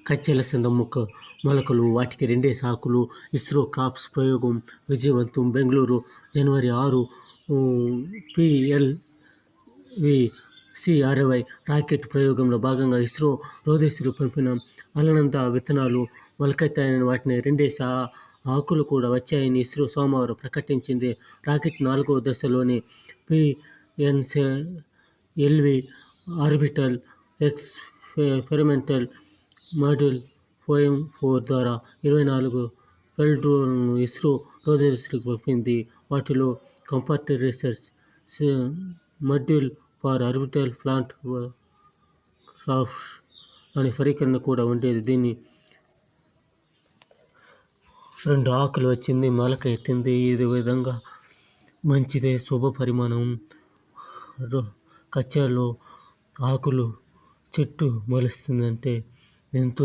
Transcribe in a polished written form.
కచ్చెల సంద మొలకలు, వాటికి 2 ఆకులు. ఇస్రో క్రాప్స్ ప్రయోగం విజయవంతం. బెంగళూరు జనవరి 6. PLV-C-60 రాకెట్ ప్రయోగంలో భాగంగా ఇస్రో రోదసిలో పంపిన అలనంద విత్తనాలు మొలకెత్తాయని, వాటిని 2 ఆకులు కూడా వచ్చాయని ఇస్రో సోమవారం ప్రకటించింది. రాకెట్ 4వ దశలోని PNC-LV orbital experimental module FOEM-4 ద్వారా 24 పెల్ట్రోన్లను ఇస్రో రోదసిలోకి పంపింది. వాటిలో compact research module for orbital plant crafts అనే పరికరం కూడా ఉండేది. దీన్ని 2 ఆకులు వచ్చింది, మొలక ఎత్తింది. ఈ విధంగా మంచిదే, శుభ పరిమాణం. కచ్చెలో ఆకులు చెట్టు మొలుస్తుందంటే ఎంతో